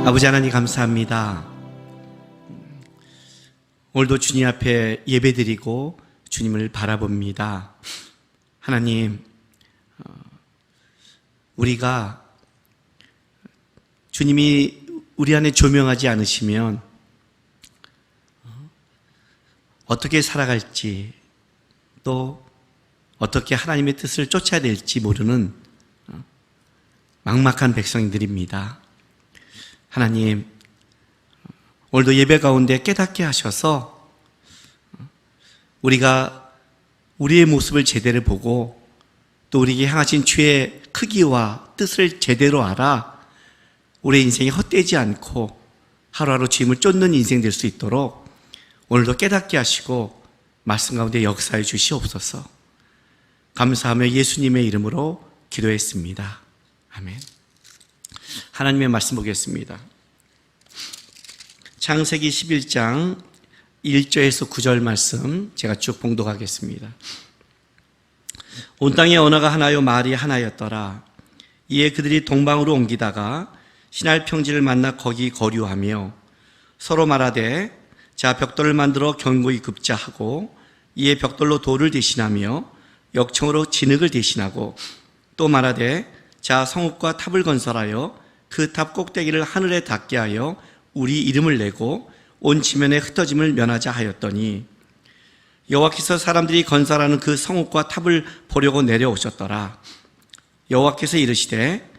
아버지 하나님 감사합니다. 오늘도 주님 앞에 예배드리고 주님을 바라봅니다. 하나님, 우리가 주님이 우리 안에 조명하지 않으시면 어떻게 살아갈지, 또 어떻게 하나님의 뜻을 쫓아야 될지 모르는 막막한 백성들입니다. 하나님, 오늘도 예배 가운데 깨닫게 하셔서 우리가 우리의 모습을 제대로 보고 또 우리에게 향하신 주의 크기와 뜻을 제대로 알아 우리의 인생이 헛되지 않고 하루하루 주님을 쫓는 인생 될 수 있도록 오늘도 깨닫게 하시고 말씀 가운데 역사해 주시옵소서. 감사하며 예수님의 이름으로 기도했습니다. 아멘. 하나님의 말씀 보겠습니다. 창세기 11장 1절에서 9절 말씀 제가 쭉 봉독하겠습니다. 온 땅의 언어가 하나요 말이 하나였더라. 이에 그들이 동방으로 옮기다가 시날 평지를 만나 거기 거류하며 서로 말하되 자 벽돌을 만들어 견고히 굽자하고 이에 벽돌로 돌을 대신하며 역청으로 진흙을 대신하고 또 말하되 자 성읍과 탑을 건설하여 그 탑 꼭대기를 하늘에 닿게 하여 우리 이름을 내고 온 지면에 흩어짐을 면하자 하였더니 여호와께서 사람들이 건설하는 그 성읍과 탑을 보려고 내려오셨더라. 여호와께서 이르시되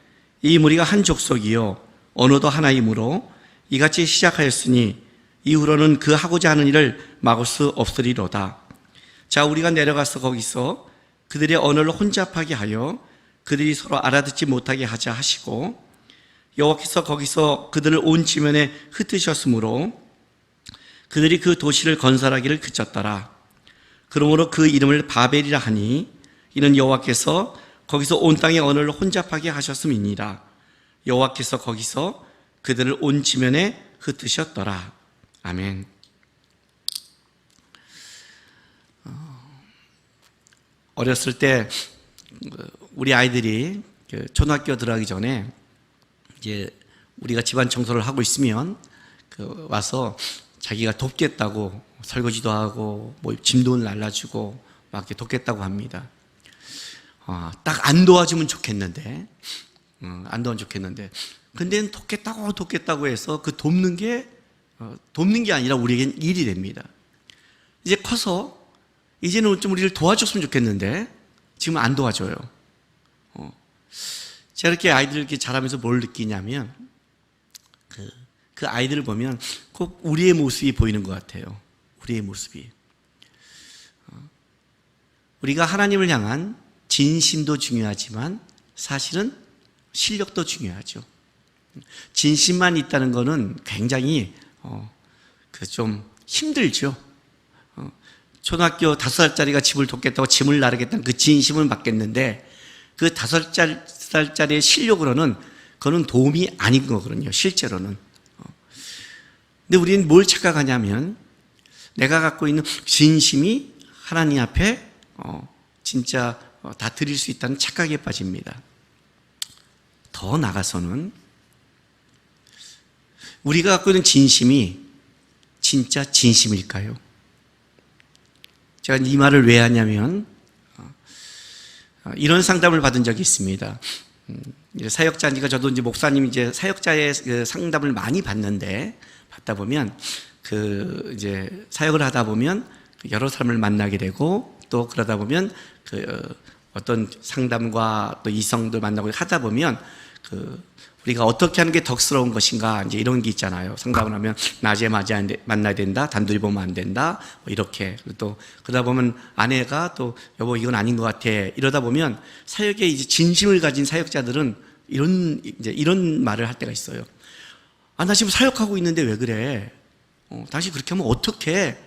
이 무리가 한 족속이요 언어도 하나이므로 이같이 시작하였으니 이후로는 그 하고자 하는 일을 막을 수 없으리로다. 자 우리가 내려가서 거기서 그들의 언어를 혼잡하게 하여 그들이 서로 알아듣지 못하게 하자 하시고 여호와께서 거기서 그들을 온 지면에 흩으셨으므로 그들이 그 도시를 건설하기를 그쳤더라. 그러므로 그 이름을 바벨이라 하니 이는 여호와께서 거기서 온 땅의 언어를 혼잡하게 하셨음이니라. 여호와께서 거기서 그들을 온 지면에 흩으셨더라. 아멘. 어렸을 때 우리 아이들이 초등학교 들어가기 전에 이제 우리가 집안 청소를 하고 있으면 와서 자기가 돕겠다고 설거지도 하고 뭐 짐도 날라주고 막 이렇게 돕겠다고 합니다. 딱 안 도와주면 좋겠는데, 안 도와주면 좋겠는데, 근데 돕겠다고 해서 그 돕는 게 아니라 우리에겐 일이 됩니다. 이제 커서 이제는 좀 우리를 도와줬으면 좋겠는데 지금 안 도와줘요. 제가 이렇게 아이들 이렇게 자라면서 뭘 느끼냐면 그 아이들을 보면 꼭 우리의 모습이 보이는 것 같아요. 우리의 모습이. 우리가 하나님을 향한 진심도 중요하지만 사실은 실력도 중요하죠. 진심만 있다는 것은 굉장히 좀 힘들죠. 초등학교 5살짜리가 집을 돕겠다고 짐을 나르겠다는 그 진심은 받겠는데 그 5살짜리의 실력으로는 그거는 도움이 아닌 거거든요. 실제로는. 근데 우리는 뭘 착각하냐면 내가 갖고 있는 진심이 하나님 앞에 진짜 다 드릴 수 있다는 착각에 빠집니다. 더 나아가서는 우리가 갖고 있는 진심이 진짜 진심일까요? 제가 이 말을 왜 하냐면 이런 상담을 받은 적이 있습니다. 사역자니까 저도 이제 목사님 이제 사역자의 상담을 많이 받다 보면 이제 사역을 하다 보면 여러 사람을 만나게 되고 또 그러다 보면 어떤 상담과 또 이성들 만나고 하다 보면 우리가 어떻게 하는 게 덕스러운 것인가 이제 이런 게 있잖아요. 상담을 하면 낮에 만나야 된다, 단둘이 보면 안 된다, 뭐 이렇게. 또 그러다 보면 아내가 또 여보 이건 아닌 것 같아. 이러다 보면 사역에 이제 진심을 가진 사역자들은 이런 말을 할 때가 있어요. 나 지금 사역하고 있는데 왜 그래? 당신 그렇게 하면 어떡해?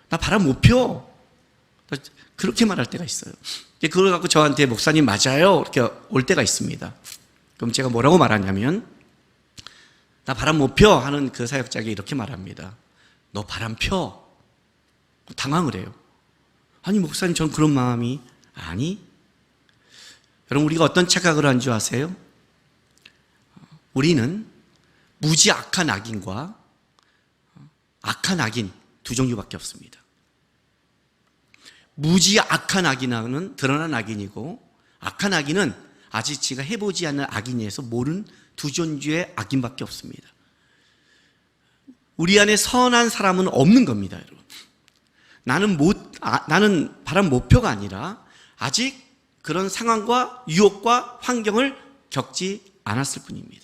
나 바람 못 펴. 그렇게 말할 때가 있어요. 그걸 갖고 저한테 목사님 맞아요? 이렇게 올 때가 있습니다. 그럼 제가 뭐라고 말하냐면 나 바람 못 펴 하는 그 사역자에게 이렇게 말합니다. 너 바람 펴. 당황을 해요. 아니 목사님 전 그런 마음이 아니. 여러분 우리가 어떤 착각을 한 줄 아세요? 우리는 무지 악한 악인과 악한 악인 두 종류밖에 없습니다. 무지 악한 악인은 드러난 악인이고, 악한 악인은 아직 지가 해보지 않는 악인에서 모르는 두 종류의 악인밖에 없습니다. 우리 안에 선한 사람은 없는 겁니다, 여러분. 나는 바란 목표가 아니라 아직 그런 상황과 유혹과 환경을 겪지 않았을 뿐입니다.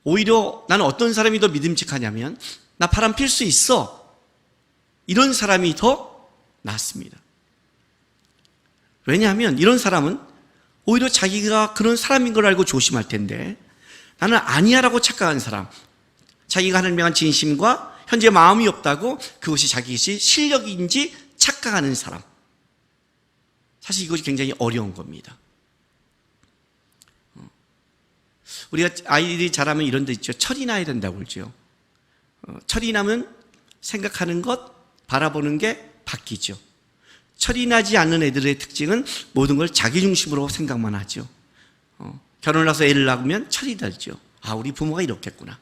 오히려 나는 어떤 사람이 더 믿음직하냐면, 나 바람 필 수 있어, 이런 사람이 더 낫습니다. 왜냐하면 이런 사람은 오히려 자기가 그런 사람인 걸 알고 조심할 텐데, 나는 아니야라고 착각한 사람, 자기가 하나님에 대한 진심과 현재 마음이 없다고 그것이 자기 실력인지 착각하는 사람, 사실 이것이 굉장히 어려운 겁니다. 우리가 아이들이 자라면 이런 데 있죠. 철이 나야 된다고 그러죠. 철이 나면 생각하는 것, 바라보는 게 바뀌죠. 철이 나지 않는 애들의 특징은 모든 걸 자기 중심으로 생각만 하죠. 결혼을 해서 애를 낳으면 철이 들죠. 아, 우리 부모가 이렇겠구나,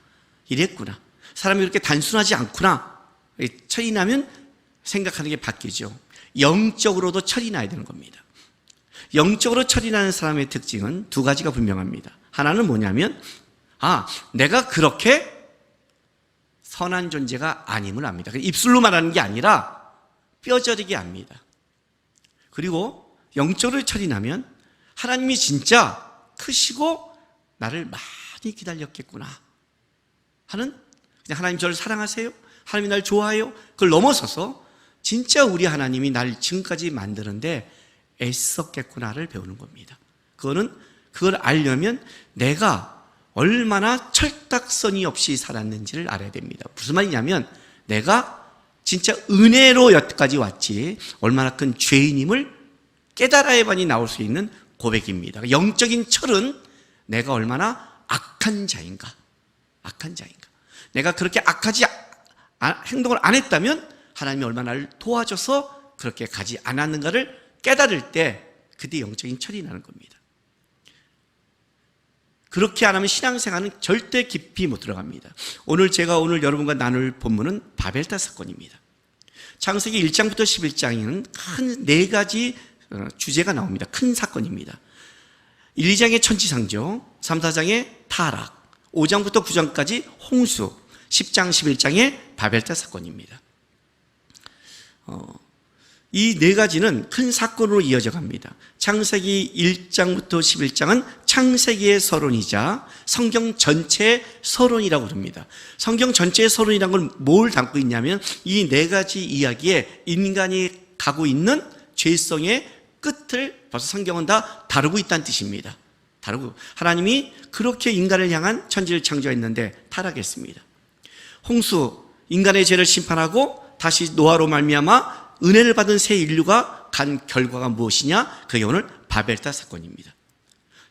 이랬구나, 사람이 이렇게 단순하지 않구나. 철이 나면 생각하는 게 바뀌죠. 영적으로도 철이 나야 되는 겁니다. 영적으로 철이 나는 사람의 특징은 두 가지가 분명합니다. 하나는 뭐냐면, 내가 그렇게 선한 존재가 아님을 압니다. 입술로 말하는 게 아니라 뼈저리게 압니다. 그리고 영적으로 철이 나면 하나님이 진짜 크시고 나를 많이 기다렸겠구나 하는, 그냥 하나님 저를 사랑하세요, 하나님이 날 좋아해요, 그걸 넘어서서 진짜 우리 하나님이 날 지금까지 만드는데 애썼겠구나를 배우는 겁니다. 그걸 알려면 내가 얼마나 철딱서니 없이 살았는지를 알아야 됩니다. 무슨 말이냐면, 내가 진짜 은혜로 여기까지 왔지 얼마나 큰 죄인임을 깨달아야만이 나올 수 있는 고백입니다. 영적인 철은 내가 얼마나 악한 자인가. 내가 그렇게 악하지 행동을 안 했다면 하나님이 얼마나 나를 도와줘서 그렇게 가지 않았는가를 깨달을 때, 그때 영적인 철이 나는 겁니다. 그렇게 안 하면 신앙생활은 절대 깊이 못 들어갑니다. 제가 오늘 여러분과 나눌 본문은 바벨탑 사건입니다. 창세기 1장부터 11장에는 큰 4가지 주제가 나옵니다. 큰 사건입니다. 1, 2장의 천지창조, 3, 4장의 타락, 5장부터 9장까지 홍수, 10장, 11장의 바벨탑 사건입니다. 이 4가지는 큰 사건으로 이어져 갑니다. 창세기 1장부터 11장은 창세기의 서론이자 성경 전체의 서론이라고 부릅니다. 성경 전체의 서론이란 건 뭘 담고 있냐면, 이 4가지 이야기에 인간이 가고 있는 죄성의 끝을 벌써 성경은 다 다루고 있다는 뜻입니다. 하나님이 그렇게 인간을 향한 천지를 창조했는데 타락했습니다. 홍수, 인간의 죄를 심판하고 다시 노아로 말미암아 은혜를 받은 새 인류가 간 결과가 무엇이냐? 그게 오늘 바벨탑 사건입니다.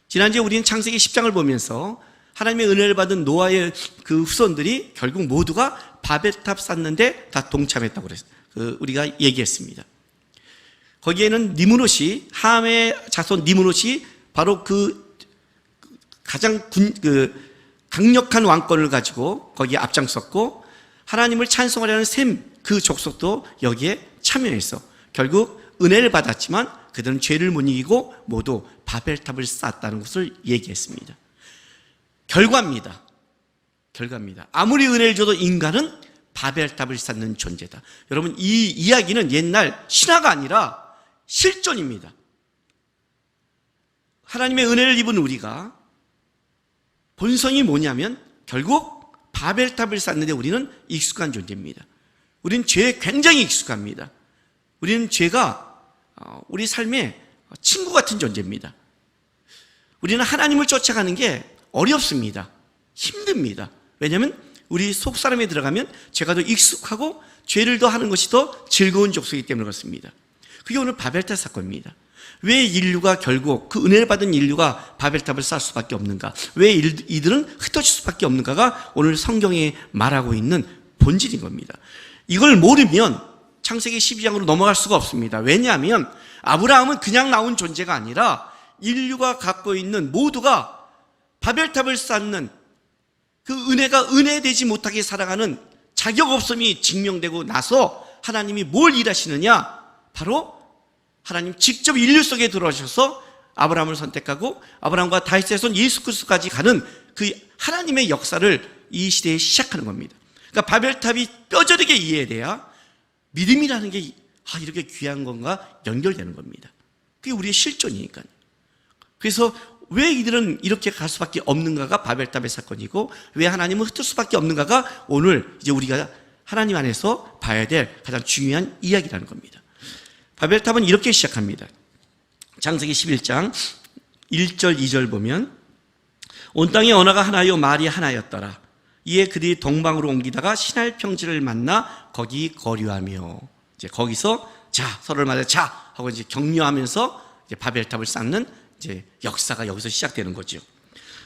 지난주에 우리는 창세기 10장을 보면서 하나님의 은혜를 받은 노아의 그 후손들이 결국 모두가 바벨탑 쌓는데 다 동참했다고 우리가 얘기했습니다. 거기에는 니므롯이, 함의 자손 니므롯이 바로 가장 강력한 왕권을 가지고 거기에 앞장섰고, 하나님을 찬송하려는 셈, 그 족속도 여기에 참여해서 결국 은혜를 받았지만 그들은 죄를 못 이기고 모두 바벨탑을 쌓았다는 것을 얘기했습니다. 결과입니다. 아무리 은혜를 줘도 인간은 바벨탑을 쌓는 존재다. 여러분, 이 이야기는 옛날 신화가 아니라 실존입니다. 하나님의 은혜를 입은 우리가 본성이 뭐냐면 결국 바벨탑을 쌓는데 우리는 익숙한 존재입니다. 우리는 죄에 굉장히 익숙합니다. 우리는 죄가 우리 삶의 친구 같은 존재입니다. 우리는 하나님을 쫓아가는 게 어렵습니다. 힘듭니다. 왜냐하면 우리 속사람에 들어가면 죄가 더 익숙하고 죄를 더 하는 것이 더 즐거운 족속이기 때문에 그렇습니다. 그게 오늘 바벨탑 사건입니다. 왜 인류가 결국 그 은혜를 받은 인류가 바벨탑을 쌓을 수밖에 없는가? 왜 이들은 흩어질 수밖에 없는가가 오늘 성경에 말하고 있는 본질인 겁니다. 이걸 모르면 창세기 12장으로 넘어갈 수가 없습니다. 왜냐하면 아브라함은 그냥 나온 존재가 아니라 인류가 갖고 있는 모두가 바벨탑을 쌓는 그 은혜가 은혜되지 못하게 살아가는 자격 없음이 증명되고 나서 하나님이 뭘 일하시느냐? 바로 하나님 직접 인류 속에 들어오셔서 아브라함을 선택하고 아브라함과 다윗의 손 예수 그리스도까지 가는 그 하나님의 역사를 이 시대에 시작하는 겁니다. 그러니까 바벨탑이 뼈저리게 이해돼야 믿음이라는 게 이렇게 귀한 건가 연결되는 겁니다. 그게 우리의 실존이니까요. 그래서 왜 이들은 이렇게 갈 수밖에 없는가가 바벨탑의 사건이고 왜 하나님은 흩을 수밖에 없는가가 오늘 이제 우리가 하나님 안에서 봐야 될 가장 중요한 이야기라는 겁니다. 바벨탑은 이렇게 시작합니다. 창세기 11장 1절 2절 보면 온 땅의 언어가 하나요 말이 하나였더라. 이에 그들이 동방으로 옮기다가 신할 평지를 만나 거기 거류하며 이제 거기서 서로를 맞아 하고 이제 격려하면서 이제 바벨탑을 쌓는 이제 역사가 여기서 시작되는 거죠.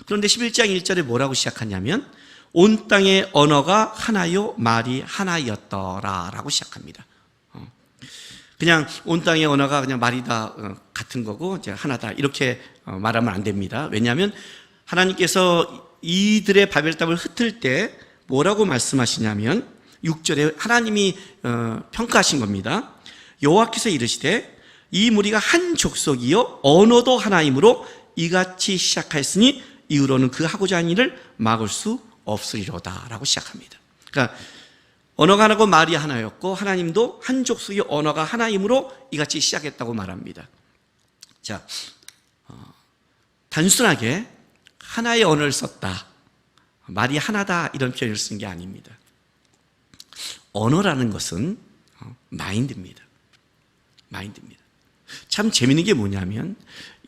그런데 11장 1절에 뭐라고 시작하냐면 온 땅의 언어가 하나요 말이 하나였더라라고 시작합니다. 그냥 온 땅의 언어가 그냥 말이 다 같은 거고 이제 하나다 이렇게 말하면 안 됩니다. 왜냐하면 하나님께서 이들의 바벨탑을 흩을 때 뭐라고 말씀하시냐면 6절에 하나님이 평가하신 겁니다. 여호와께서 이르시되 이 무리가 한 족속이요 언어도 하나이므로 이같이 시작하였으니 이후로는 그 하고자 하는 일을 막을 수 없으리로다 라고 시작합니다. 그러니까 언어가 하나고 말이 하나였고 하나님도 한 족속이 언어가 하나이므로 이같이 시작했다고 말합니다. 자, 단순하게 하나의 언어를 썼다, 말이 하나다 이런 표현을 쓴 게 아닙니다. 언어라는 것은 마인드입니다. 참 재밌는 게 뭐냐면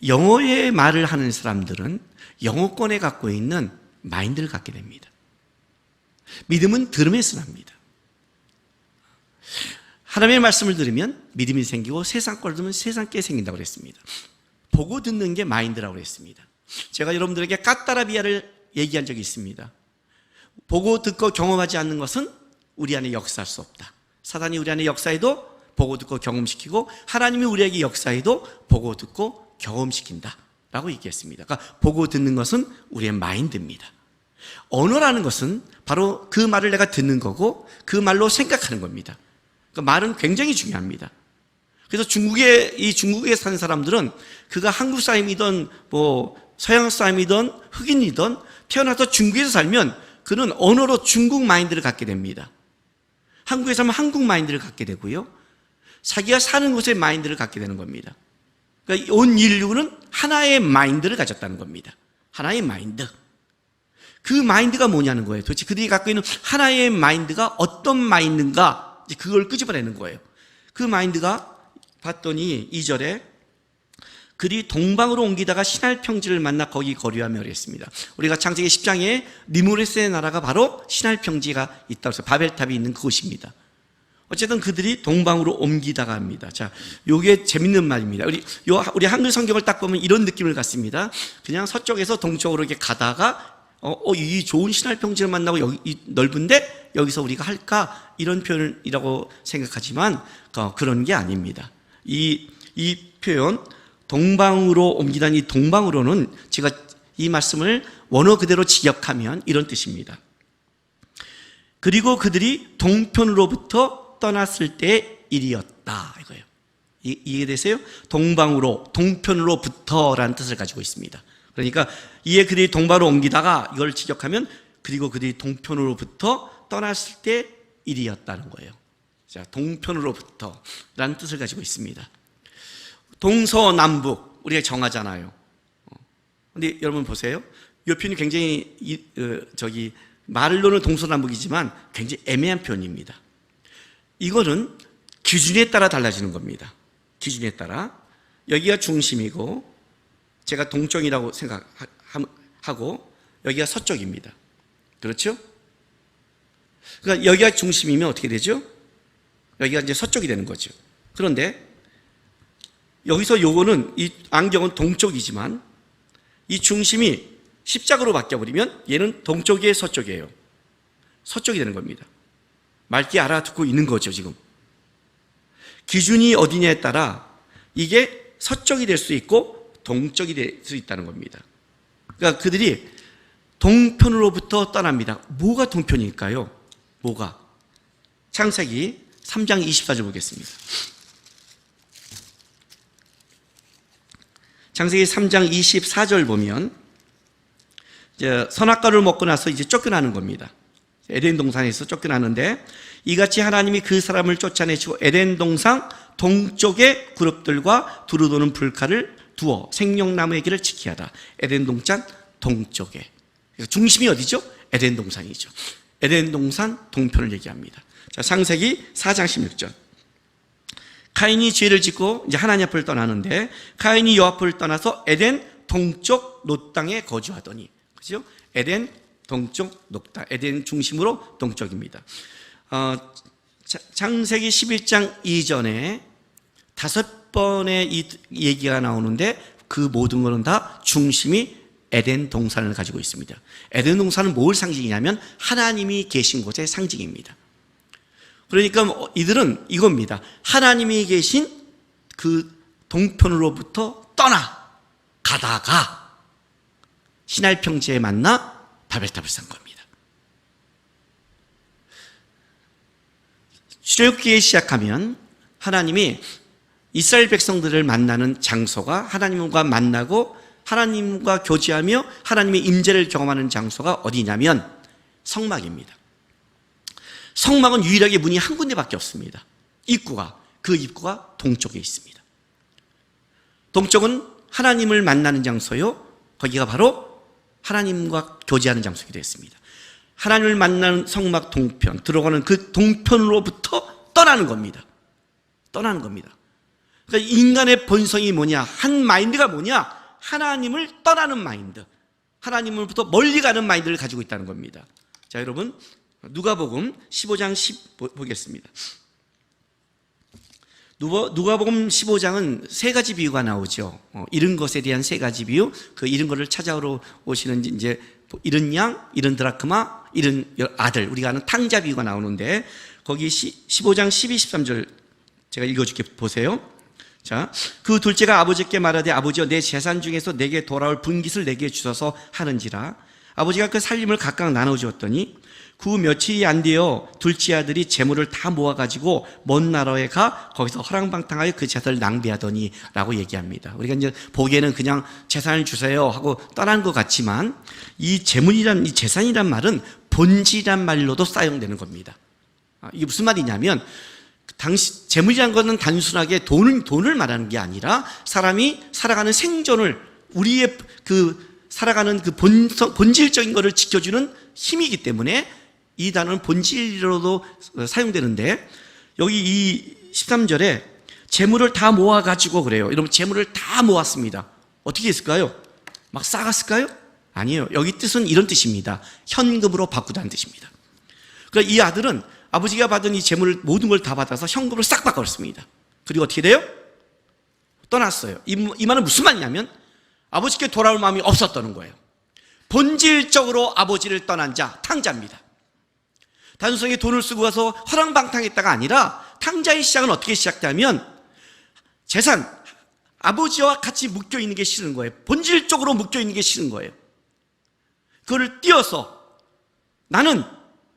영어의 말을 하는 사람들은 영어권에 갖고 있는 마인드를 갖게 됩니다. 믿음은 들음에서 납니다. 하나님의 말씀을 들으면 믿음이 생기고 세상 걸 들으면 세상 게 생긴다고 그랬습니다. 보고 듣는 게 마인드라고 그랬습니다. 제가 여러분들에게 까따라비아를 얘기한 적이 있습니다. 보고 듣고 경험하지 않는 것은 우리 안에 역사할 수 없다. 사단이 우리 안에 역사해도 보고 듣고 경험시키고 하나님이 우리에게 역사해도 보고 듣고 경험시킨다 라고 얘기했습니다. 그러니까 보고 듣는 것은 우리의 마인드입니다. 언어라는 것은 바로 그 말을 내가 듣는 거고 그 말로 생각하는 겁니다. 그러니까 말은 굉장히 중요합니다. 그래서 중국에 사는 사람들은 그가 한국 사람이든 서양 사람이든 흑인이든 태어나서 중국에서 살면 그는 언어로 중국 마인드를 갖게 됩니다. 한국에 살면 한국 마인드를 갖게 되고요. 자기가 사는 곳의 마인드를 갖게 되는 겁니다. 그러니까 온 인류는 하나의 마인드를 가졌다는 겁니다. 하나의 마인드. 그 마인드가 뭐냐는 거예요. 도대체 그들이 갖고 있는 하나의 마인드가 어떤 마인드인가, 그걸 끄집어내는 거예요. 그 마인드가 봤더니 2절에 그들이 동방으로 옮기다가 신할 평지를 만나 거기 거류하며 그랬습니다. 우리가 창세기 10장에 니무레스의 나라가 바로 신할 평지가 있다고 해서 바벨탑이 있는 그곳입니다. 어쨌든 그들이 동방으로 옮기다가 합니다. 자, 요게 재밌는 말입니다. 우리 한글 성경을 딱 보면 이런 느낌을 갖습니다. 그냥 서쪽에서 동쪽으로 이렇게 가다가 이 좋은 신할 평지를 만나고 여기 넓은데 여기서 우리가 할까? 이런 표현이라고 생각하지만 그런 게 아닙니다. 이 표현 동방으로 옮기다니 동방으로는 제가 이 말씀을 원어 그대로 직역하면 이런 뜻입니다. 그리고 그들이 동편으로부터 떠났을 때의 일이었다 이거예요. 이해되세요? 동방으로, 동편으로부터라는 뜻을 가지고 있습니다. 그러니까 이에 그들이 동방으로 옮기다가 이걸 직역하면 그리고 그들이 동편으로부터 떠났을 때 일이었다는 거예요. 자, 동편으로부터라는 뜻을 가지고 있습니다. 동서남북 우리가 정하잖아요. 근데 여러분 보세요. 이 표현이 굉장히 말로는 동서남북이지만 굉장히 애매한 표현입니다. 이거는 기준에 따라 달라지는 겁니다. 기준에 따라 여기가 중심이고 제가 동쪽이라고 생각하고 여기가 서쪽입니다. 그렇죠? 그러니까 여기가 중심이면 어떻게 되죠? 여기가 이제 서쪽이 되는 거죠. 그런데 여기서 요거는 이 안경은 동쪽이지만 이 중심이 십자가로 바뀌어버리면 얘는 동쪽이에요, 서쪽이에요? 서쪽이 되는 겁니다. 맑게 알아듣고 있는 거죠, 지금. 기준이 어디냐에 따라 이게 서쪽이 될 수 있고 동쪽이 될 수 있다는 겁니다. 그러니까 그들이 동편으로부터 떠납니다. 뭐가 동편일까요? 뭐가? 창세기 3장 24절 보겠습니다. 창세기 3장 24절 보면 이제 선악과를 먹고 나서 이제 쫓겨나는 겁니다. 에덴 동산에서 쫓겨나는데 이같이 하나님이 그 사람을 쫓아내시고 에덴 동산 동쪽의 그룹들과 두루도는 불칼을 두어 생명나무의 길을 지키게 하다. 에덴 동산 동쪽에. 중심이 어디죠? 에덴 동산이죠. 에덴 동산 동편을 얘기합니다. 자, 창세기 4장 16절. 카인이 죄를 짓고 이제 하나님 앞을 떠나는데 카인이 여호와 앞을 떠나서 에덴 동쪽 롯 땅에 거주하더니, 그죠? 에덴 동쪽 롯 땅, 에덴 중심으로 동쪽입니다. 창세기 11장 이전에 5번의 이 얘기가 나오는데 그 모든 것은 다 중심이 에덴 동산을 가지고 있습니다. 에덴 동산은 뭘 상징이냐면 하나님이 계신 곳의 상징입니다. 그러니까 이들은 이겁니다. 하나님이 계신 그 동편으로부터 떠나가다가 시날 평지에 만나 바벨탑을 쌓은 겁니다. 출애굽기에 시작하면 하나님이 이스라엘 백성들을 만나는 장소가, 하나님과 만나고 하나님과 교제하며 하나님의 임재를 경험하는 장소가 어디냐면 성막입니다. 성막은 유일하게 문이 한 군데밖에 없습니다. 그 입구가 동쪽에 있습니다. 동쪽은 하나님을 만나는 장소요, 거기가 바로 하나님과 교제하는 장소이기도 했습니다. 하나님을 만나는 성막 동편, 들어가는 그 동편으로부터 떠나는 겁니다. 떠나는 겁니다. 그러니까 인간의 본성이 뭐냐? 한 마인드가 뭐냐? 하나님을 떠나는 마인드, 하나님으로부터 멀리 가는 마인드를 가지고 있다는 겁니다. 자, 여러분, 누가복음 15장 10 보겠습니다. 누가복음 15장은 세 가지 비유가 나오죠. 잃은 것에 대한 세 가지 비유, 그 잃은 것을 찾아오러 오시는 이제 잃은 양, 잃은 드라크마, 잃은 아들, 우리가 아는 탕자 비유가 나오는데 거기 15장 12, 13절 제가 읽어줄게 보세요. 자, 그 둘째가 아버지께 말하되 아버지여 내 재산 중에서 내게 돌아올 분깃을 내게 주소서 하는지라. 아버지가 그 살림을 각각 나눠주었더니 그 며칠이 안 되어 둘째 아들이 재물을 다 모아가지고 먼 나라에 가 거기서 허랑방탕하여 그 재산을 낭비하더니 라고 얘기합니다. 우리가 이제 보기에는 그냥 재산을 주세요 하고 떠난 것 같지만 이 재산이란 말은 본질이란 말로도 사용되는 겁니다. 이게 무슨 말이냐면 당시 재물이란 것은 단순하게 돈을 말하는 게 아니라 사람이 살아가는 생존을, 우리의 그 살아가는 그 본질적인 것을 지켜주는 힘이기 때문에 이 단어는 본질로도 사용되는데 여기 이 13절에 재물을 다 모아가지고 그래요. 여러분, 재물을 다 모았습니다. 어떻게 했을까요? 막 싸갔을까요? 아니에요. 여기 뜻은 이런 뜻입니다. 현금으로 바꾸다는 뜻입니다. 그러니까 이 아들은 아버지가 받은 이 재물을 모든 걸 다 받아서 현금으로 싹 바꿨습니다. 그리고 어떻게 돼요? 떠났어요. 이 말은 무슨 말이냐면 아버지께 돌아올 마음이 없었다는 거예요. 본질적으로 아버지를 떠난 자, 탕자입니다. 단순하게 돈을 쓰고 가서 허랑방탕했다가 아니라 탕자의 시작은 어떻게 시작되냐면 재산, 아버지와 같이 묶여있는 게 싫은 거예요. 본질적으로 묶여있는 게 싫은 거예요. 그걸 띄어서 나는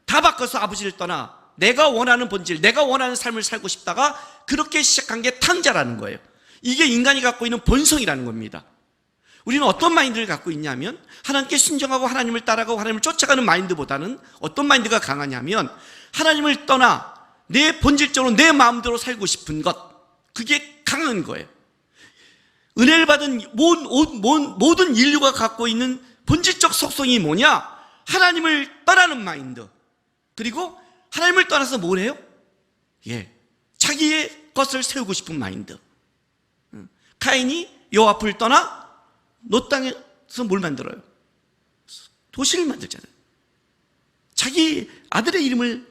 다 바꿔서 아버지를 떠나 내가 원하는 본질, 내가 원하는 삶을 살고 싶다가 그렇게 시작한 게 탕자라는 거예요. 이게 인간이 갖고 있는 본성이라는 겁니다. 우리는 어떤 마인드를 갖고 있냐면 하나님께 순종하고 하나님을 따라가고 하나님을 쫓아가는 마인드보다는 어떤 마인드가 강하냐면 하나님을 떠나 내 본질적으로 내 마음대로 살고 싶은 것, 그게 강한 거예요. 은혜를 받은 모든 인류가 갖고 있는 본질적 속성이 뭐냐? 하나님을 떠나는 마인드. 그리고 하나님을 떠나서 뭘 해요? 자기의 것을 세우고 싶은 마인드. 카인이 여호와 앞을 떠나 롯 땅에서 뭘 만들어요? 도시를 만들잖아요. 자기 아들의 이름을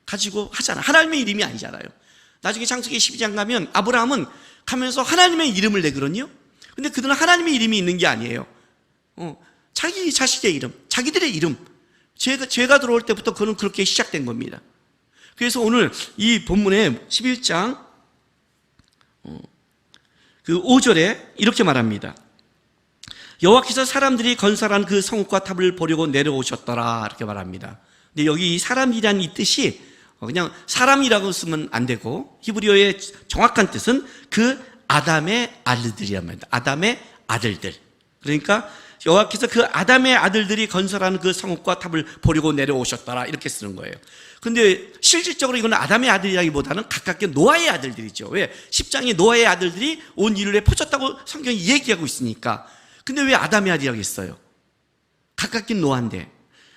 가지고 하잖아. 하나님의 이름이 아니잖아요. 나중에 창세기 12장 가면 아브라함은 가면서 하나님의 이름을 내거든요. 근데 그들은 하나님의 이름이 있는 게 아니에요. 자기 자식의 이름, 자기들의 이름. 죄가 들어올 때부터 그는 그렇게 시작된 겁니다. 그래서 오늘 이 본문의 11장 그 5절에 이렇게 말합니다. 여호와께서 사람들이 건설한 그 성읍과 탑을 보려고 내려오셨더라 이렇게 말합니다. 근데 여기 이 사람이란 이 뜻이 그냥 사람이라고 쓰면 안 되고 히브리어의 정확한 뜻은 그 아담의 아들들이란 말입니다. 아담의 아들들. 그러니까 여호와께서 그 아담의 아들들이 건설한 그 성읍과 탑을 보려고 내려오셨더라 이렇게 쓰는 거예요. 근데 실질적으로 이건 아담의 아들이라기보다는 가깝게 노아의 아들들이죠. 왜? 10장에 노아의 아들들이 온 인류에 퍼졌다고 성경이 얘기하고 있으니까. 근데 왜 아담의 아들이라고 했어요? 가깝게 노아인데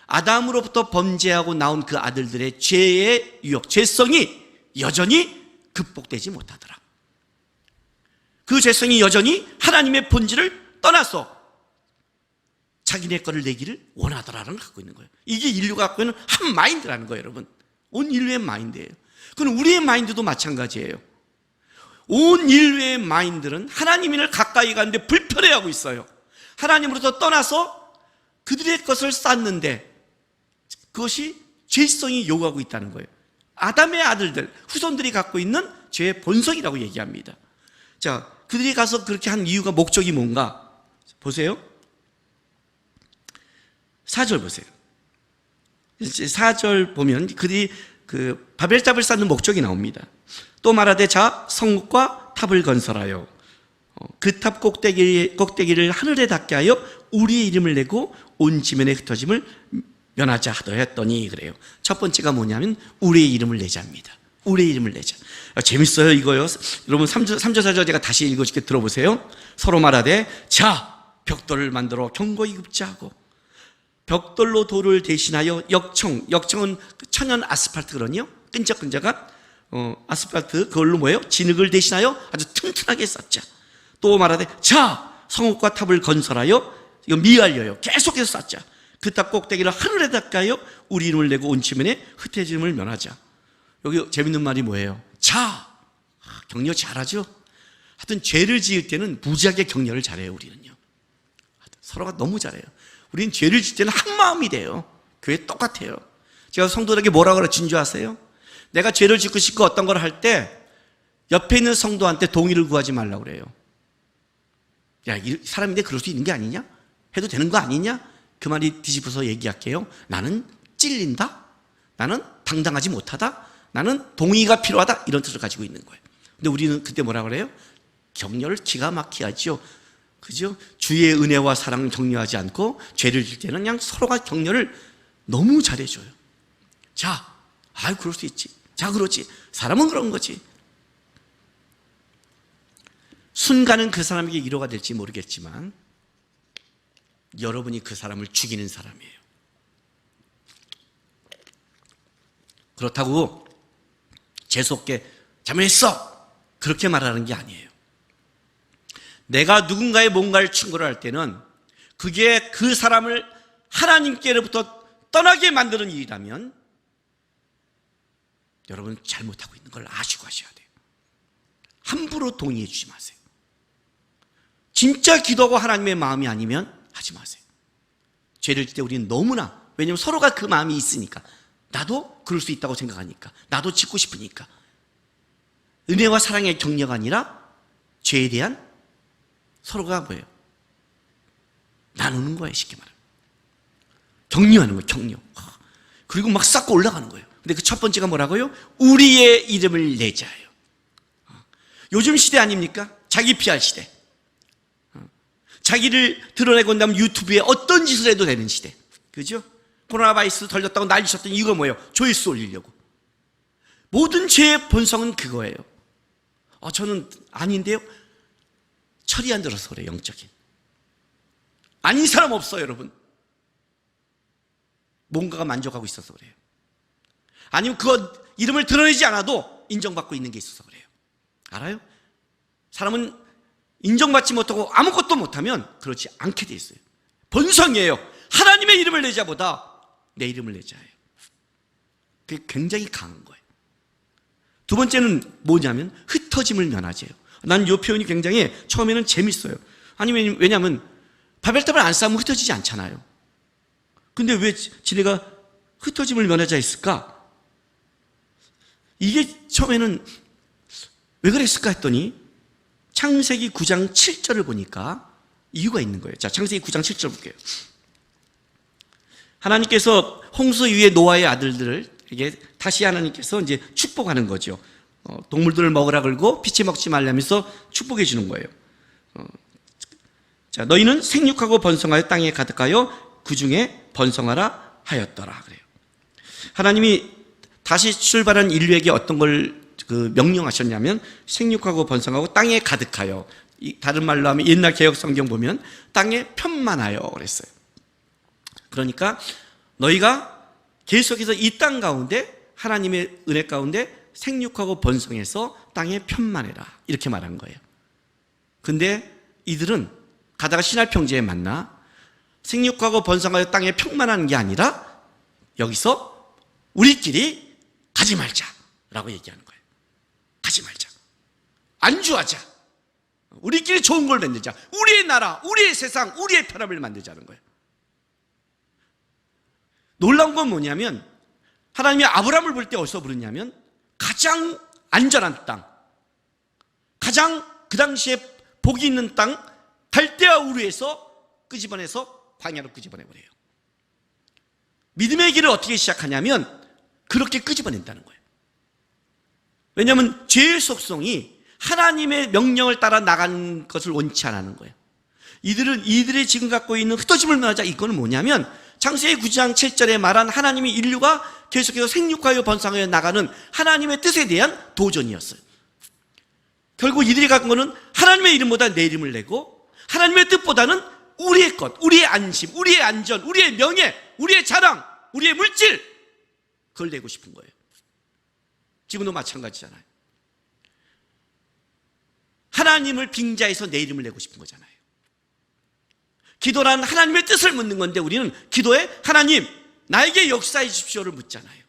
아담으로부터 범죄하고 나온 그 아들들의 죄의 유혹, 죄성이 여전히 극복되지 못하더라. 그 죄성이 여전히 하나님의 본질을 떠나서 자기네 거를 내기를 원하더라는 걸 갖고 있는 거예요. 이게 인류가 갖고 있는 한 마인드라는 거예요, 여러분. 온 인류의 마인드예요. 그건 우리의 마인드도 마찬가지예요. 온 인류의 마인드는 하나님을 가까이 가는데 불편해하고 있어요. 하나님으로부터 떠나서 그들의 것을 쌓는데 그것이 죄성이 요구하고 있다는 거예요. 아담의 아들들, 후손들이 갖고 있는 죄의 본성이라고 얘기합니다. 자, 그들이 가서 그렇게 한 이유가 목적이 뭔가? 보세요. 4절 보세요. 4절 보면 그들이 그 바벨탑을 쌓는 목적이 나옵니다. 또 말하되 자 성읍과 탑을 건설하여 그 탑 꼭대기를 하늘에 닿게 하여 우리의 이름을 내고 온 지면에 흩어짐을 면하자 하더 했더니 그래요. 첫 번째가 뭐냐면 우리의 이름을 내자입니다. 우리의 이름을 내자. 재밌어요 이거요. 여러분 3절 4절 제가 다시 읽어줄게 들어보세요. 서로 말하되 자 벽돌을 만들어 견고히 굽자 하고 벽돌로 돌을 대신하여 역청은 천연 아스팔트 그러니요 끈적끈적한 아스팔트 그걸로 뭐예요? 진흙을 대신하여 아주 튼튼하게 쌓자. 또 말하되 자 성읍과 탑을 건설하여 이거 미알려요 계속해서 쌓자. 그 탑 꼭대기를 하늘에 닿게 우리 이름을 내고 온 지면에 흩어짐을 면하자. 여기 재밌는 말이 뭐예요? 자 격려 잘하죠. 하여튼 죄를 지을 때는 무지하게 격려를 잘해요. 우리는요 서로가 너무 잘해요. 우리는 죄를 지을 때는 한 마음이 돼요. 교회 똑같아요. 제가 성도들에게 뭐라고 그러진 줄 아세요? 내가 죄를 짓고 싶고 어떤 걸 할 때 옆에 있는 성도한테 동의를 구하지 말라고 그래요. 야, 이 사람인데 그럴 수 있는 게 아니냐? 해도 되는 거 아니냐? 그 말이 뒤집어서 얘기할게요. 나는 찔린다? 나는 당당하지 못하다? 나는 동의가 필요하다? 이런 뜻을 가지고 있는 거예요. 근데 우리는 그때 뭐라고 그래요? 격려를 기가 막히게 하죠. 그죠? 주의 은혜와 사랑을 격려하지 않고 죄를 질 때는 그냥 서로가 격려를 너무 잘해줘요. 자, 아유, 그럴 수 있지. 자, 그렇지. 사람은 그런 거지. 순간은 그 사람에게 위로가 될지 모르겠지만 여러분이 그 사람을 죽이는 사람이에요. 그렇다고 재수없게 잘못했어 그렇게 말하는 게 아니에요. 내가 누군가의 뭔가를 충고를 할 때는 그게 그 사람을 하나님께로부터 떠나게 만드는 일이라면 여러분 잘못하고 있는 걸 아시고 하셔야 돼요. 함부로 동의해 주지 마세요. 진짜 기도하고 하나님의 마음이 아니면 하지 마세요. 죄를 질 때 우리는 너무나, 왜냐하면 서로가 그 마음이 있으니까, 나도 그럴 수 있다고 생각하니까, 나도 짓고 싶으니까, 은혜와 사랑의 격려가 아니라 죄에 대한 서로가 뭐예요? 나누는 거예요. 쉽게 말하면 격려하는 거예요. 격려. 그리고 막 쌓고 올라가는 거예요. 근데 그 첫 번째가 뭐라고요? 우리의 이름을 내자예요. 요즘 시대 아닙니까? 자기 PR 시대. 자기를 드러내고 난 다음 유튜브에 어떤 짓을 해도 되는 시대. 그죠? 코로나 바이러스 덜렸다고 난리쳤던 이유가 뭐예요? 조회수 올리려고. 모든 죄의 본성은 그거예요. 저는 아닌데요? 철이 안 들어서 그래요. 영적인. 아닌 사람 없어요, 여러분. 뭔가가 만족하고 있어서 그래요. 아니면 그 이름을 드러내지 않아도 인정받고 있는 게 있어서 그래요. 알아요? 사람은 인정받지 못하고 아무것도 못하면 그렇지 않게 돼 있어요. 본성이에요. 하나님의 이름을 내자보다 내 이름을 내자예요. 그게 굉장히 강한 거예요. 두 번째는 뭐냐면 흩어짐을 면하지예요. 난 이 표현이 굉장히 처음에는 재밌어요. 아니면 왜냐하면 바벨탑을 안 쌓으면 흩어지지 않잖아요. 근데 왜 지네가 흩어짐을 면하자 했을까? 이게 처음에는 왜 그랬을까 했더니 창세기 9장 7절을 보니까 이유가 있는 거예요. 자, 창세기 9장 7절 볼게요. 하나님께서 홍수 위에 노아의 아들들에게 다시 하나님께서 이제 축복하는 거죠. 동물들을 먹으라 그러고 피치 먹지 말라면서 축복해 주는 거예요. 자, 너희는 생육하고 번성하여 땅에 가득하여 그 중에 번성하라 하였더라 그래요. 하나님이 다시 출발한 인류에게 어떤 걸 명령하셨냐면 생육하고 번성하고 땅에 가득하여, 다른 말로 하면 옛날 개역 성경 보면 땅에 편만하여 그랬어요. 그러니까 너희가 계속해서 이 땅 가운데 하나님의 은혜 가운데 생육하고 번성해서 땅에 편만해라 이렇게 말한 거예요. 근데 이들은 가다가 시날 평지에 만나 생육하고 번성하여 땅에 평만하는 게 아니라 여기서 우리끼리 가지 말자라고 얘기하는 거예요. 가지 말자. 안주하자. 우리끼리 좋은 걸 만들자. 우리의 나라, 우리의 세상, 우리의 편합을 만들자는 거예요. 놀라운 건 뭐냐면 하나님이 아브라함을 볼 때 어디서 부르냐면 가장 안전한 땅, 가장 그 당시에 복이 있는 땅, 갈대아 우르에서 끄집어내서 광야로 끄집어내버려요. 믿음의 길을 어떻게 시작하냐면 그렇게 끄집어낸다는 거예요. 왜냐하면 죄의 속성이 하나님의 명령을 따라 나가는 것을 원치 않는 거예요. 이들이 지금 갖고 있는 흩어짐을 면하자, 이거는 뭐냐면 창세기 9장 7절에 말한 하나님이 인류가 계속해서 생육하여 번성하여 나가는 하나님의 뜻에 대한 도전이었어요. 결국 이들이 갖은 거는 하나님의 이름보다 내 이름을 내고 하나님의 뜻보다는 우리의 것, 우리의 안심, 우리의 안전, 우리의 명예, 우리의 자랑, 우리의 물질, 그걸 내고 싶은 거예요. 지금도 마찬가지잖아요. 하나님을 빙자해서 내 이름을 내고 싶은 거잖아요. 기도란 하나님의 뜻을 묻는 건데 우리는 기도에 하나님 나에게 역사해 주십시오를 묻잖아요.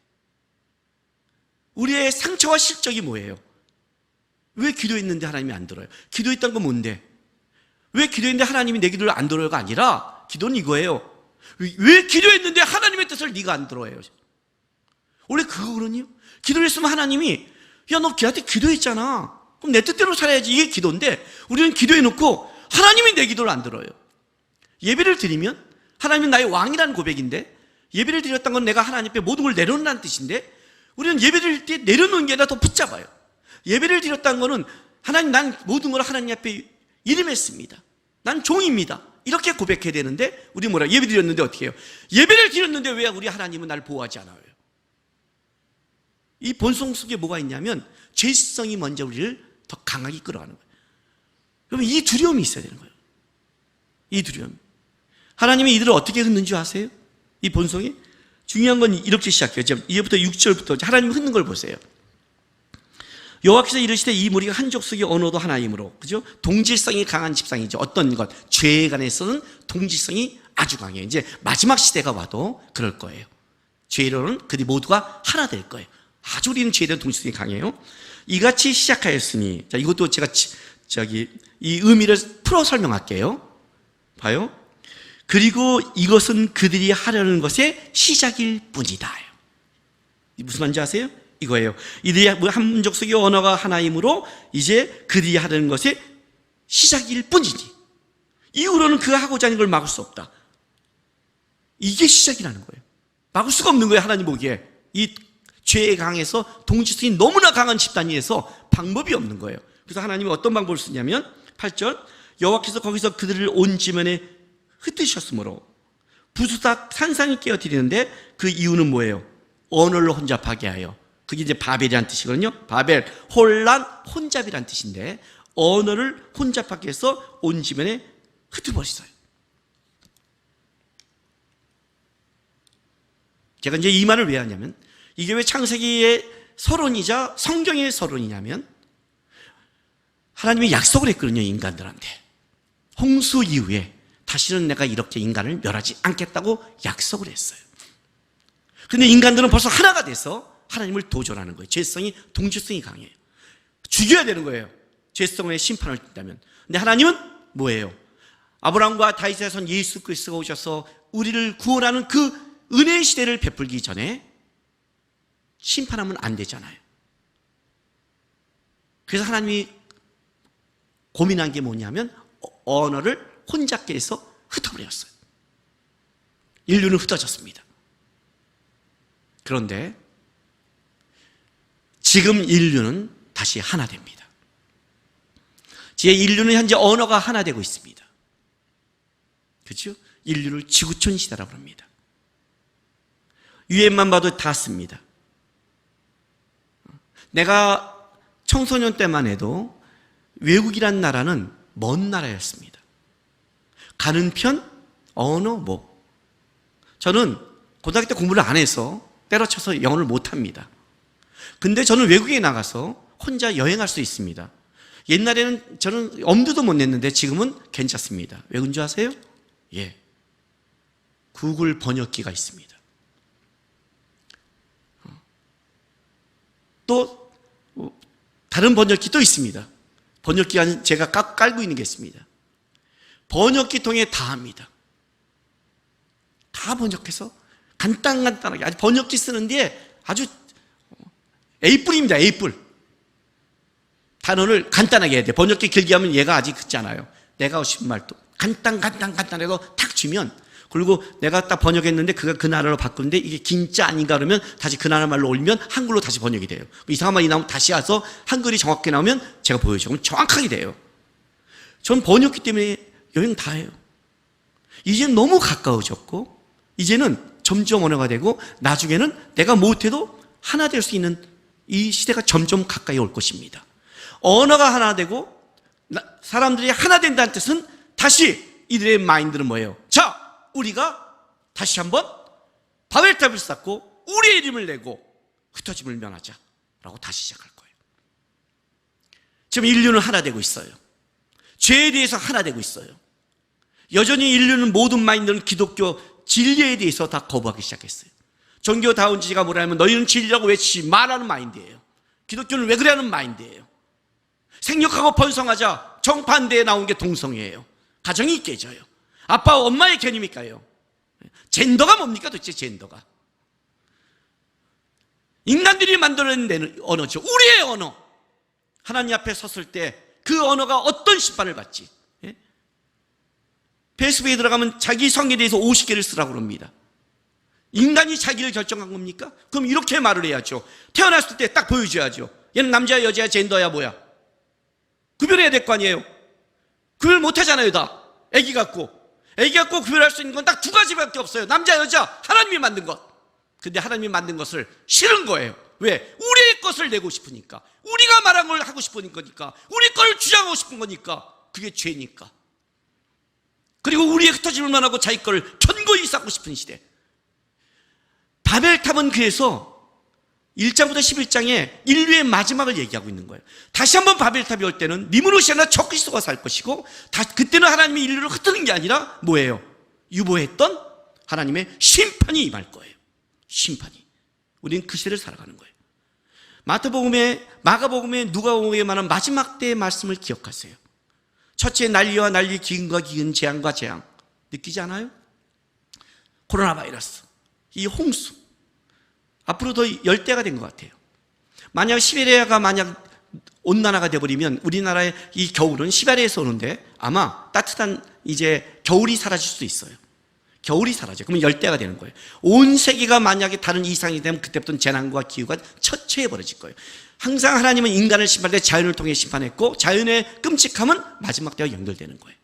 우리의 상처와 실적이 뭐예요? 왜 기도했는데 하나님이 안 들어요? 기도했던 건 뭔데? 왜 기도했는데 하나님이 내 기도를 안 들어요가 아니라 기도는 이거예요. 왜 기도했는데 하나님의 뜻을 네가 안 들어요? 원래 그거거든요. 기도를 했으면 하나님이 야 너 걔한테 기도했잖아, 그럼 내 뜻대로 살아야지, 이게 기도인데 우리는 기도해놓고 하나님이 내 기도를 안 들어요. 예배를 드리면 하나님은 나의 왕이라는 고백인데, 예배를 드렸다는 건 내가 하나님 앞에 모든 걸 내려놓는다는 뜻인데 우리는 예배 드릴 때 내려놓는 게 아니라 더 붙잡아요. 예배를 드렸다는 거는 하나님, 난 모든 걸 하나님 앞에 이름했습니다, 난 종입니다, 이렇게 고백해야 되는데 우리 뭐라, 예배 드렸는데 어떻게 해요? 예배를 드렸는데 왜 우리 하나님은 나를 보호하지 않아요? 이 본성 속에 뭐가 있냐면 죄성이 먼저 우리를 더 강하게 끌어가는 거예요. 그러면 이 두려움이 있어야 되는 거예요. 이 두려움. 하나님이 이들을 어떻게 흩는 줄 아세요? 이 본성이? 중요한 건 이렇게 시작해요. 이제부터 6절부터 하나님이 흩는 걸 보세요. 여호와께서 이르시되 이 무리가 한 족속이 언어도 하나이므로, 그죠? 동질성이 강한 집상이죠. 어떤 것, 죄에 관해서는 동질성이 아주 강해요. 이제 마지막 시대가 와도 그럴 거예요. 죄로는 그들이 모두가 하나 될 거예요. 아주 우리는 죄에 대한 동질성이 강해요. 이같이 시작하였으니, 자, 이것도 제가 이 의미를 풀어 설명할게요. 봐요. 그리고 이것은 그들이 하려는 것의 시작일 뿐이다. 무슨 말인지 아세요? 이거예요. 이들이 한 족속의 언어가 하나이므로 이제 그들이 하려는 것의 시작일 뿐이지 이후로는 그가 하고자 하는 걸 막을 수 없다. 이게 시작이라는 거예요. 막을 수가 없는 거예요. 하나님 보기에 이 죄에 강해서 동질성이 너무나 강한 집단이어서 방법이 없는 거예요. 그래서 하나님이 어떤 방법을 쓰냐면 8절, 여호와께서 거기서 그들을 온 지면에 흩으셨으므로 부수다 산산이 깨어뜨리는데 그 이유는 뭐예요? 언어를 혼잡하게 하여. 그게 이제 바벨이라는 뜻이거든요. 바벨, 혼란, 혼잡이라는 뜻인데 언어를 혼잡하게 해서 온 지면에 흩어버렸어요. 제가 이제 이 말을 왜 하냐면, 이게 왜 창세기의 서론이자 성경의 서론이냐면, 하나님이 약속을 했거든요, 인간들한테. 홍수 이후에 다시는 내가 이렇게 인간을 멸하지 않겠다고 약속을 했어요. 근데 인간들은 벌써 하나가 돼서 하나님을 도전하는 거예요. 죄성이, 동질성이 강해요. 죽여야 되는 거예요, 죄성의 심판을 띈다면. 근데 하나님은 뭐예요? 아브라함과 다윗의 선 예수 그리스도가 오셔서 우리를 구원하는 그 은혜의 시대를 베풀기 전에 심판하면 안 되잖아요. 그래서 하나님이 고민한 게 뭐냐면 언어를 혼잡게해서 흩어버렸어요. 인류는 흩어졌습니다. 그런데 지금 인류는 다시 하나 됩니다. 인류는 현재 언어가 하나 되고 있습니다. 그렇죠? 인류를 지구촌 시대라고 합니다. 유엔만 봐도 다 씁니다. 내가 청소년 때만 해도 외국이란 나라는 먼 나라였습니다. 가는 편, 언어, 뭐. 저는 고등학교 때 공부를 안 해서 때려쳐서 영어를 못합니다. 근데 저는 외국에 나가서 혼자 여행할 수 있습니다. 옛날에는 저는 엄두도 못 냈는데 지금은 괜찮습니다. 왜 그런 줄 아세요? 예, 구글 번역기가 있습니다. 또 다른 번역기도 있습니다. 번역기가 제가 깔고 있는 게 있습니다. 번역기 통해 다 합니다. 다 번역해서 간단하게 아주 번역기 쓰는데 아주 A뿔입니다. A뿔. 단어를 간단하게 해야 돼. 번역기 길게 하면 얘가 아직 듣잖아요. 내가 하고 싶은 말도 간단해서 탁 주면, 그리고 내가 딱 번역했는데 그가 그 나라로 바꾸는데 이게 진짜 아닌가 그러면 다시 그 나라 말로 올리면 한글로 다시 번역이 돼요. 이상한 말이 나오면 다시 와서 한글이 정확하게 나오면 제가 보여줘요. 그럼 정확하게 돼요. 전 번역기 때문에 여행 다 해요. 이제는 너무 가까워졌고 이제는 점점 언어가 되고 나중에는 내가 못해도 하나 될 수 있는 이 시대가 점점 가까이 올 것입니다. 언어가 하나 되고 사람들이 하나 된다는 뜻은 다시 이들의 마인드는 뭐예요? 자, 우리가 다시 한번 바벨탑을 쌓고 우리의 이름을 내고 흩어짐을 면하자 라고 다시 시작할 거예요. 지금 인류는 하나 되고 있어요. 죄에 대해서 하나 되고 있어요. 여전히 인류는 모든 마인드는 기독교 진리에 대해서 다 거부하기 시작했어요. 종교다운지가 뭐라 하면 너희는 진리라고 외치지 말라는 마인드예요. 기독교는 왜 그래 하는 마인드예요. 생육하고 번성하자 정반대에 나온 게 동성애예요. 가정이 깨져요. 아빠와 엄마의 개념일까요? 젠더가 뭡니까 도대체 젠더가? 인간들이 만들어낸 언어죠. 우리의 언어. 하나님 앞에 섰을 때 그 언어가 어떤 심판을 받지? 예? 페이스북에 들어가면 자기 성에 대해서 50개를 쓰라고 합니다. 인간이 자기를 결정한 겁니까? 그럼 이렇게 말을 해야죠. 태어났을 때 딱 보여줘야죠. 얘는 남자야 여자야 젠더야 뭐야? 구별해야 될 거 아니에요. 구별 못하잖아요. 다 애기 갖고 구별할 수 있는 건 딱 두 가지밖에 없어요. 남자 여자 하나님이 만든 것. 근데 하나님이 만든 것을 싫은 거예요. 왜? 우리의 것을 내고 싶으니까, 우리가 말한 걸 하고 싶은 거니까, 우리 걸 주장하고 싶은 거니까. 그게 죄니까. 그리고 우리의 흩어짐을만 하고 자기 걸 견고히 쌓고 싶은 시대. 바벨탑은 그래서 1장부터 11장에 인류의 마지막을 얘기하고 있는 거예요. 다시 한번 바벨탑이 올 때는 니무롯이나 적그리스도가 살 것이고, 그때는 하나님이 인류를 흩트는 게 아니라 뭐예요? 유보했던 하나님의 심판이 임할 거예요. 심판이. 우리는 그 시대를 살아가는 거예요. 마태복음에, 마가복음에, 누가복음에 말한 마지막 때의 말씀을 기억하세요. 첫째 난리와 난리, 기근과 기근, 재앙과 재앙. 느끼지 않아요? 코로나 바이러스, 이 홍수. 앞으로 더 열대가 된 것 같아요. 만약 시베리아가 만약 온난화가 되어버리면 우리나라의 이 겨울은 시베리아에서 오는데 아마 따뜻한 이제 겨울이 사라질 수도 있어요. 겨울이 사라져요. 그러면 열대가 되는 거예요. 온 세계가 만약에 다른 이상이 되면 그때부터는 재난과 기후가 처체해 버려질 거예요. 항상 하나님은 인간을 심판할 때 자연을 통해 심판했고 자연의 끔찍함은 마지막 때와 연결되는 거예요.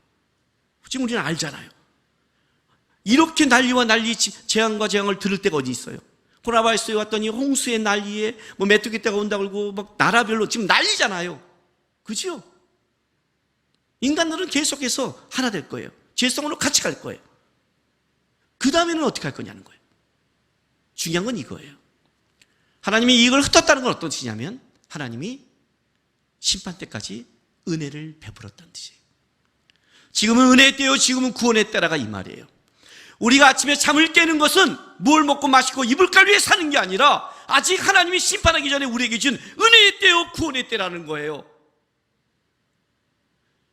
지금 우리는 알잖아요. 이렇게 난리와 난리, 재앙과 재앙을 들을 때가 어디 있어요? 코로나바이러스에 왔더니 홍수의 난리에 뭐 메뚜기 떼가 온다고 그러고 막 나라별로 지금 난리잖아요. 그죠? 인간들은 계속해서 하나 될 거예요. 죄성으로 같이 갈 거예요. 그 다음에는 어떻게 할 거냐는 거예요. 중요한 건 이거예요. 하나님이 이걸 흩었다는 건 어떤 뜻이냐면 하나님이 심판 때까지 은혜를 베풀었다는 뜻이에요. 지금은 은혜의 때요, 지금은 구원의 때라가 이 말이에요. 우리가 아침에 잠을 깨는 것은 뭘 먹고 마시고 입을까 위해 사는 게 아니라 아직 하나님이 심판하기 전에 우리에게 준 은혜의 때요, 구원의 때라는 거예요.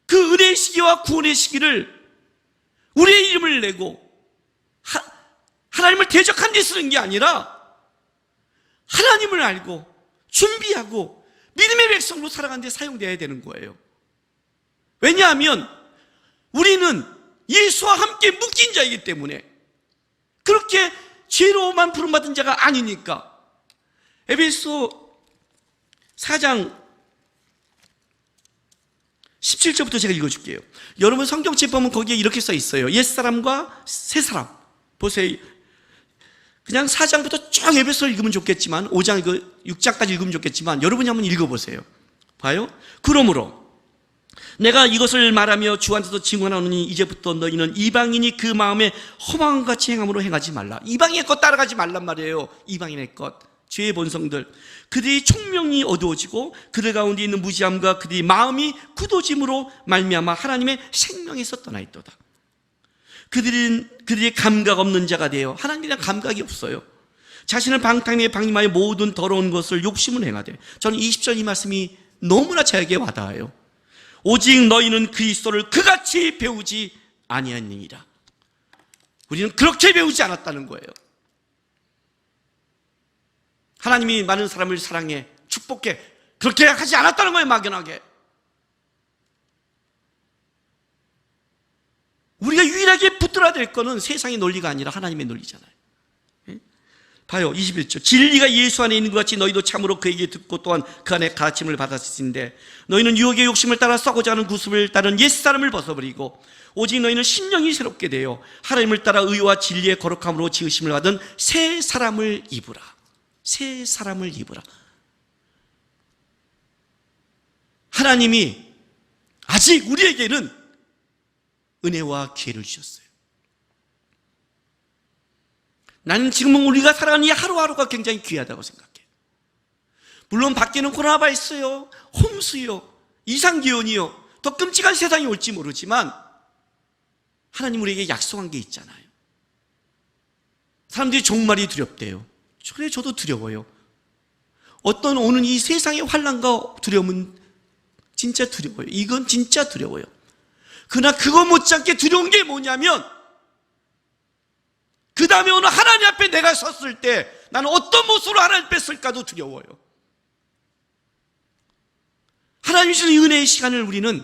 그 은혜의 시기와 구원의 시기를 우리의 이름을 내고 하나님을 대적한 데 쓰는 게 아니라 하나님을 알고 준비하고 믿음의 백성으로 살아가는 데 사용되어야 되는 거예요. 왜냐하면 우리는 예수와 함께 묶인 자이기 때문에, 그렇게 죄로만 부름받은 자가 아니니까. 에베소 4장 17절부터 제가 읽어줄게요. 여러분 성경책 보면 거기에 이렇게 써 있어요. 옛사람과 새사람. 보세요. 그냥 4장부터 쭉 에베소를 읽으면 좋겠지만, 5장, 6장까지 읽으면 좋겠지만, 여러분이 한번 읽어보세요. 봐요. 그러므로 내가 이것을 말하며 주한테서 증언하노니 이제부터 너희는 이방인이 그 마음에 허망한 같이 행함으로 행하지 말라. 이방인의 것 따라가지 말란 말이에요. 이방인의 것, 죄의 본성들. 그들이 총명이 어두워지고 그들 가운데 있는 무지함과 그들이 마음이 굳어짐으로 말미암아 하나님의 생명에서 떠나있도다. 그들이 감각 없는 자가 되어, 하나님에 대한 감각이 없어요. 자신을 방탕에 방임하여 모든 더러운 것을 욕심을 행하되. 저는 20절 이 말씀이 너무나 저에게 와닿아요. 오직 너희는 그리스도를 그같이 배우지 아니하니라. 우리는 그렇게 배우지 않았다는 거예요. 하나님이 많은 사람을 사랑해 축복해, 그렇게 하지 않았다는 거예요. 막연하게. 우리가 유일하게 붙들어야 될 거는 세상의 논리가 아니라 하나님의 논리잖아요. 봐요. 21절. 진리가 예수 안에 있는 것 같이 너희도 참으로 그에게 듣고 또한 그 안에 가르침을 받았으신데 너희는 유혹의 욕심을 따라 썩고자 하는 구습을 따른 옛사람을 벗어버리고 오직 너희는 심령이 새롭게 되어 하나님을 따라 의와 진리의 거룩함으로 지으심을 받은 새 사람을 입으라. 새 사람을 입으라. 하나님이 아직 우리에게는 은혜와 기회를 주셨어요. 나는 지금 우리가 살아가는 이 하루하루가 굉장히 귀하다고 생각해요. 물론 밖에는 코로나가 있어요, 홈수요, 이상기온이요, 더 끔찍한 세상이 올지 모르지만 하나님 우리에게 약속한 게 있잖아요. 사람들이 종말이 두렵대요. 그래, 저도 두려워요. 어떤 오는 이 세상의 환난과 두려움은 진짜 두려워요. 이건 진짜 두려워요. 그러나 그거 못지않게 두려운 게 뭐냐면, 그 다음에 오늘 하나님 앞에 내가 섰을 때 나는 어떤 모습으로 하나님 앞에 설까도 두려워요. 하나님 주신 은혜의 시간을 우리는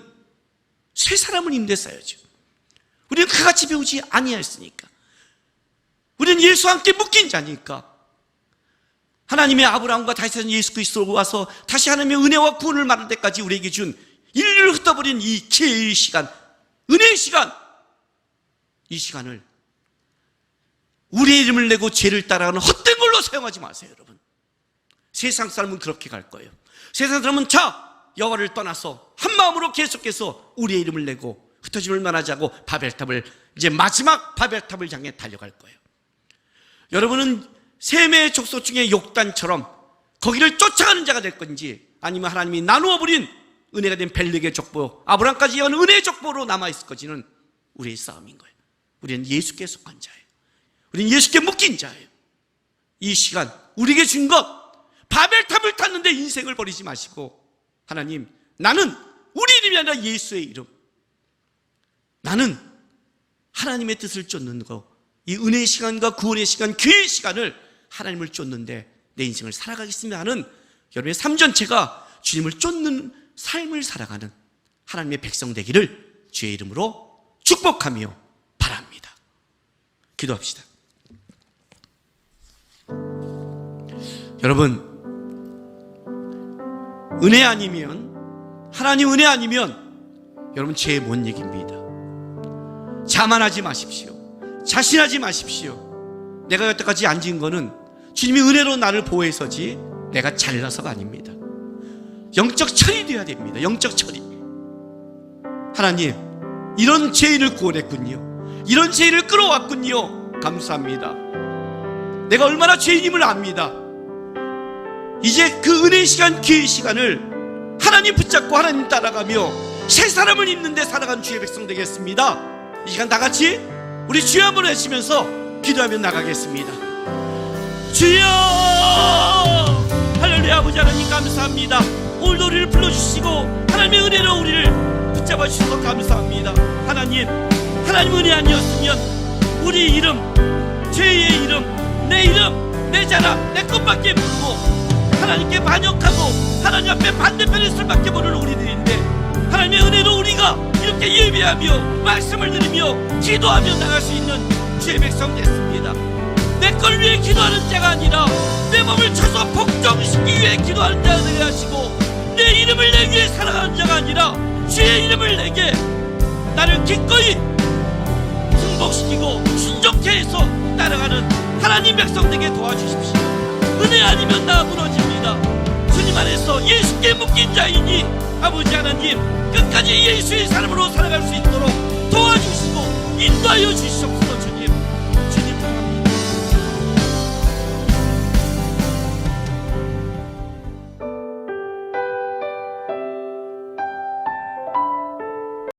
새 사람을 임대 써야죠. 우리는 그같이 배우지 아니하였으니까. 우리는 예수와 함께 묶인 자니까. 하나님의 아브라함과 다시 산 예수 그리스도가 와서 다시 하나님의 은혜와 구원을 말할 때까지 우리에게 준 인류를 흩어버린 이 기회의 시간, 은혜의 시간, 이 시간을 우리의 이름을 내고 죄를 따라가는 헛된 걸로 사용하지 마세요, 여러분. 세상 사람은 그렇게 갈 거예요. 세상 사람은 여호와를 떠나서 한 마음으로 계속해서 우리의 이름을 내고 흩어짐을 말하지 않고 바벨탑을, 이제 마지막 바벨탑을 향해 달려갈 거예요. 여러분은 셈의 족속 중에 욕단처럼 거기를 쫓아가는 자가 될 건지, 아니면 하나님이 나누어 버린 은혜가 된 벨렉의 족보, 아브라함까지 이어는 은혜의 족보로 남아있을 것인지는 우리의 싸움인 거예요. 우리는 예수께 속한 자예요. 우리는 예수께 묶인 자예요. 이 시간 우리에게 준 것, 바벨탑을 탔는데 인생을 버리지 마시고, 하나님, 나는 우리 이름이 아니라 예수의 이름, 나는 하나님의 뜻을 쫓는 거, 이 은혜의 시간과 구원의 시간, 기회의 시간을 하나님을 쫓는데 내 인생을 살아가겠습니다 하는 여러분의 삶 전체가 주님을 쫓는 삶을 살아가는 하나님의 백성 되기를 주의 이름으로 축복하며 바랍니다. 기도합시다. 여러분, 은혜 아니면, 하나님 은혜 아니면 여러분 죄의 못 얘기입니다. 자만하지 마십시오. 자신하지 마십시오. 내가 여태까지 앉은 거는 주님이 은혜로 나를 보호해서지 내가 잘나서가 아닙니다. 영적 처리 되어야 됩니다. 영적 처리. 하나님, 이런 죄인을 구원했군요. 이런 죄인을 끌어왔군요. 감사합니다. 내가 얼마나 죄인임을 압니다. 이제 그 은혜의 시간, 기회의 시간을 하나님 붙잡고 하나님 따라가며 새 사람을 입는데 살아간 주의 백성 되겠습니다. 이 시간 다 같이 우리 주여 한번 외치면서 기도하며 나가겠습니다. 주여! 할렐루야. 아버지 하나님 감사합니다. 오늘도 우리를 불러주시고 하나님의 은혜로 우리를 붙잡아 주셔서 감사합니다. 하나님, 하나님 은혜 아니었으면 우리 이름, 죄의 이름, 내 이름, 내 자랑, 내 것밖에 모르고 하나님께 반역하고 하나님 앞에 반대편에 쓸 밖에 모르는 우리들인데, 하나님의 은혜로 우리가 이렇게 예배하며 말씀을 들으며 기도하며 나갈 수 있는 주의 백성 됐습니다. 내 걸 위해 기도하는 자가 아니라 내 몸을 쳐서 복종시키기 위해 기도하는 자가 되게 하시고, 내 이름을 내 위해 살아가는 자가 아니라 주의 이름을 내게 나를 기꺼이 승복시키고 순종케 해서 따라가는 하나님 백성 되게 도와주십시오. 은혜 아니면 나 무너집니다. 주님 안에서 예수께 묶인 자이니 아버지 하나님, 끝까지 예수의 사람으로 살아갈 수 있도록 도와주시고 인도하여 주시옵소서.